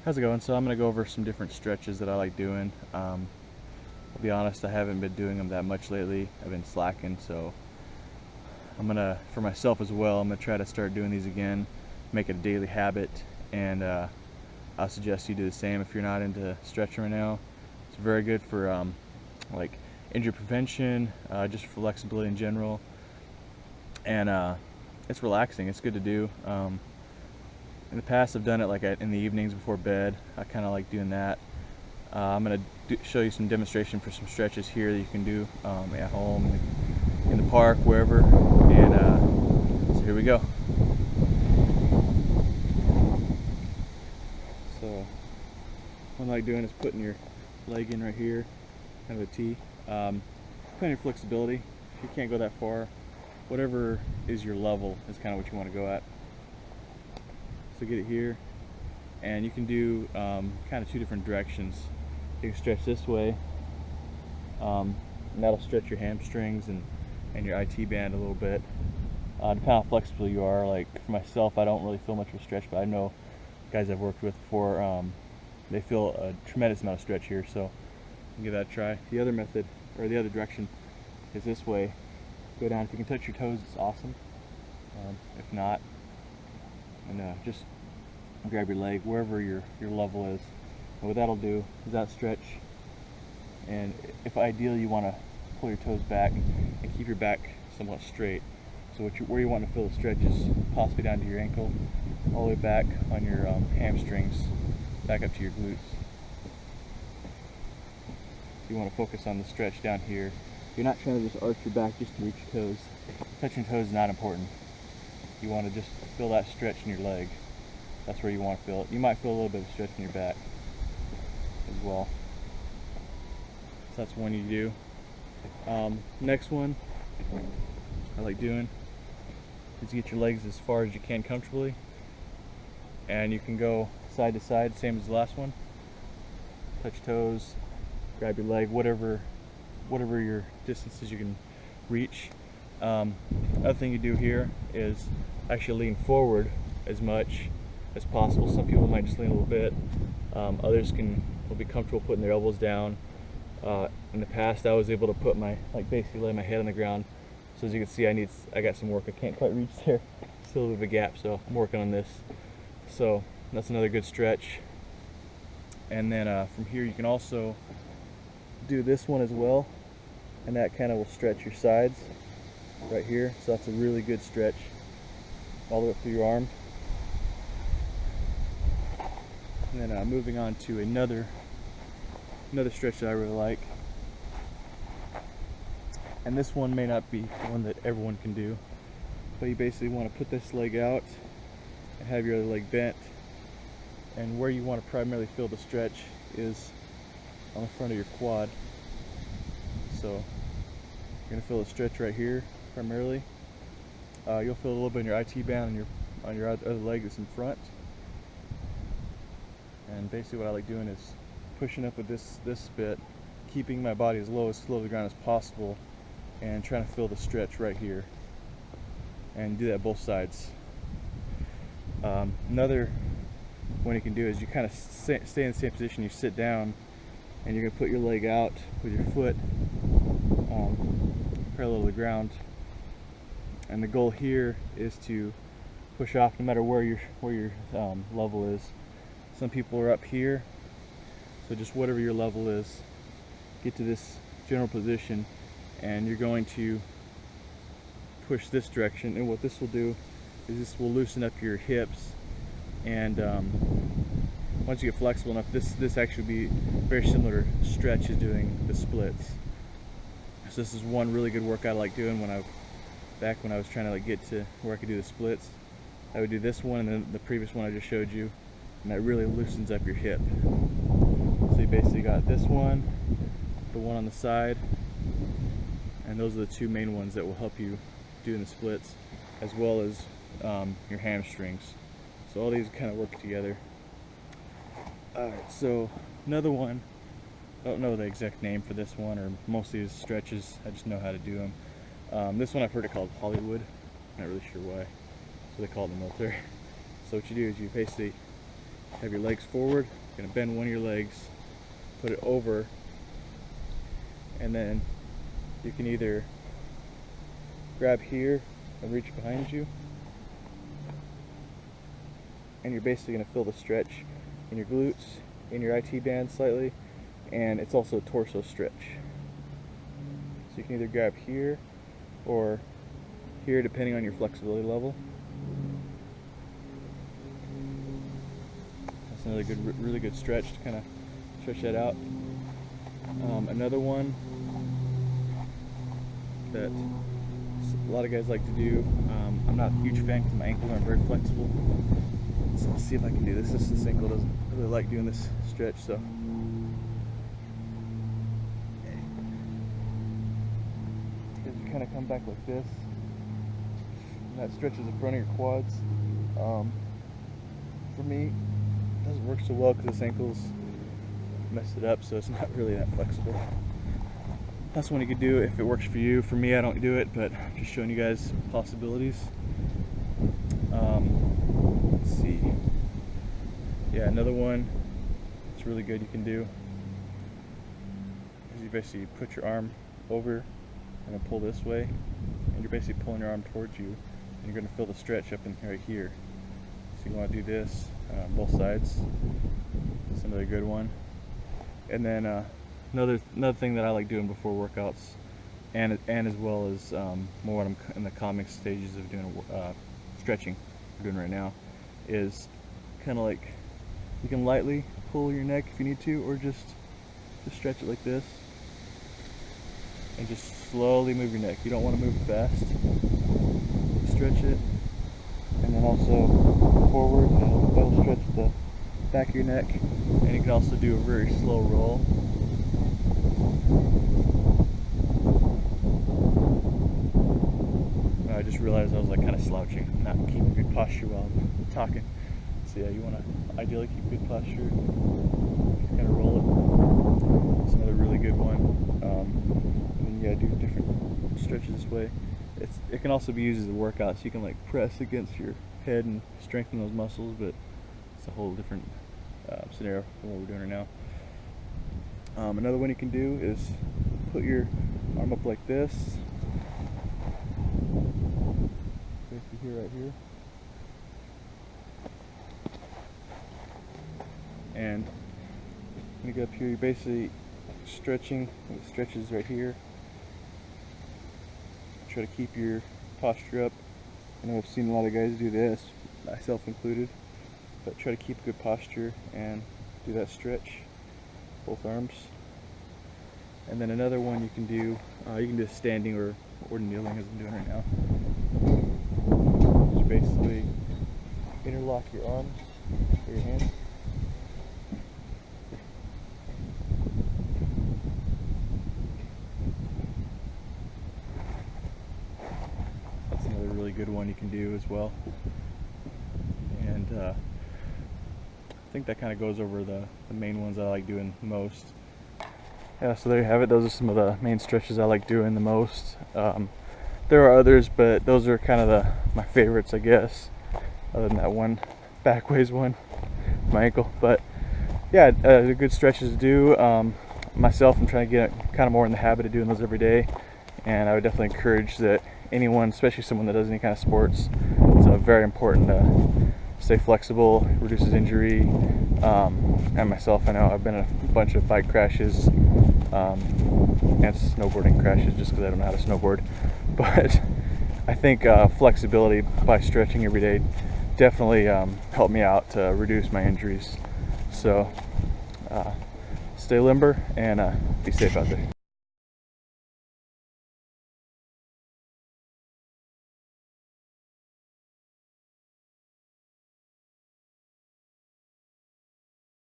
How's it going? So I'm going to go over some different stretches that I like doing. I'll be honest, I haven't been doing them that much lately. I've been slacking, so I'm going to, for myself as well, I'm going to try to start doing these again, make it a daily habit, and I suggest you do the same if you're not into stretching right now. It's very good for like injury prevention, just flexibility in general, and it's relaxing. It's good to do. In the past, I've done it like in the evenings before bed. I kind of like doing that. I'm going to show you some demonstration for some stretches here that you can do at home, in the park, wherever. And so here we go. So what I like doing is putting your leg in right here, kind of a T. Plenty of flexibility. If you can't go that far, whatever is your level is kind of what you want to go at. So get it here, and you can do kind of two different directions. You can stretch this way, and that'll stretch your hamstrings and your IT band a little bit. Depending on how flexible you are. Like for myself, I don't really feel much of a stretch, but I know guys I've worked with before, they feel a tremendous amount of stretch here, so give that a try. The other method, or the other direction, is this way. Go down. If you can touch your toes, it's awesome. If not, and just grab your leg wherever your level is. And what that'll do is that stretch, and if ideally you want to pull your toes back and keep your back somewhat straight. So where you want to feel the stretch is possibly down to your ankle, all the way back on your hamstrings, back up to your glutes. You want to focus on the stretch down here. You're not trying to just arch your back just to reach your toes. Touching toes is not important. You want to just feel that stretch in your leg. That's where you want to feel it. You might feel a little bit of stretch in your back as well. So that's one you do. Next one I like doing is get your legs as far as you can comfortably, and you can go side to side, same as the last one. Touch toes, grab your leg, whatever your distances you can reach. Other thing you do here is actually lean forward as much as possible. Some people might just lean a little bit. Others will be comfortable putting their elbows down. In the past, I was able to put basically lay my head on the ground. So as you can see, I got some work. I can't quite reach there. Still a little bit of a gap, so I'm working on this. So that's another good stretch. And then from here, you can also do this one as well, and that kind of will stretch your sides right here. So that's a really good stretch all the way up through your arm. And then moving on to another stretch that I really like, and this one may not be one that everyone can do, but you basically want to put this leg out and have your other leg bent, and where you want to primarily feel the stretch is on the front of your quad. So you're going to feel a stretch right here primarily. You'll feel a little bit in your IT band on your other leg that's in front. And basically what I like doing is pushing up with this bit, keeping my body as low to the ground as possible, and trying to feel the stretch right here. And do that both sides. Another one you can do is you kind of stay in the same position. You sit down, and you're going to put your leg out with your foot parallel to the ground. And the goal here is to push off no matter where your level is. Some people are up here, so just whatever your level is, get to this general position, and you're going to push this direction. And what this will do is this will loosen up your hips, and once you get flexible enough, this actually be very similar stretch as doing the splits. So this is one really good workout I like doing back when I was trying to get to where I could do the splits. I would do this one and then the previous one I just showed you, and that really loosens up your hip. So you basically got this one, the one on the side, and those are the two main ones that will help you doing the splits, as well as your hamstrings. So all these kind of work together. Alright, so another one, I don't know the exact name for this one, or most of these stretches, I just know how to do them. This one I've heard it called Hollywood, not really sure why, so they call it in the military. So what you do is you basically Have your legs forward. You're gonna bend one of your legs, put it over, and then you can either grab here and reach behind you, and you're basically gonna feel the stretch in your glutes, in your IT band slightly, and it's also a torso stretch. So you can either grab here or here depending on your flexibility level. That's another good, really good stretch to kind of stretch that out. Another one that a lot of guys like to do, I'm not a huge fan because my ankles aren't very flexible. So let's see if I can do this. This ankle doesn't really like doing this stretch, so. You kind of come back like this, and that stretches the front of your quads. For me, it doesn't work so well because this ankle's messed it up, so it's not really that flexible. That's one you could do if it works for you. For me, I don't do it, but I'm just showing you guys possibilities. Let's see. Yeah, another one that's really good you can do is you basically put your arm over and then pull this way, and you're basically pulling your arm towards you, and you're going to feel the stretch up in right here. So you want to do this on both sides. That's another good one. And then another thing that I like doing before workouts, and as well as more when I'm in the calming stages of doing stretching we're doing right now, is kind of like you can lightly pull your neck if you need to, or just stretch it like this, and just slowly move your neck. You don't want to move it fast. Stretch it, and then also forward, and that'll stretch the back of your neck. And you can also do a very slow roll. I just realized I was like kind of slouching, not keeping good posture while I'm talking. So yeah, you want to ideally keep good posture. Just kind of roll it. It's another really good one. And then you gotta do different stretches this way. It can also be used as a workout, so you can like press against your head and strengthen those muscles, but it's a whole different scenario from what we're doing right now. Another one you can do is put your arm up like this, basically here, right here, and when you go up here, you're basically stretching. It stretches right here. Try to keep your posture up. I know I've seen a lot of guys do this, myself included, but try to keep good posture and do that stretch, both arms. And then another one you can do standing or kneeling, as I'm doing right now. Just basically interlock your arms or your hands. That's another really good one you can do as well. And I think that kind of goes over the main ones I like doing the most. Yeah, so there you have it. Those are some of the main stretches I like doing the most. There are others, but those are kind of my favorites, I guess, other than that one backways one, my ankle. But yeah, they're good stretches to do. Myself, I'm trying to get kind of more in the habit of doing those every day, and I would definitely encourage that anyone, especially someone that does any kind of sports, it's very important to stay flexible, reduces injury. And myself, I know I've been in a bunch of bike crashes and snowboarding crashes just because I don't know how to snowboard. But I think flexibility by stretching every day definitely helped me out to reduce my injuries. So stay limber and be safe out there.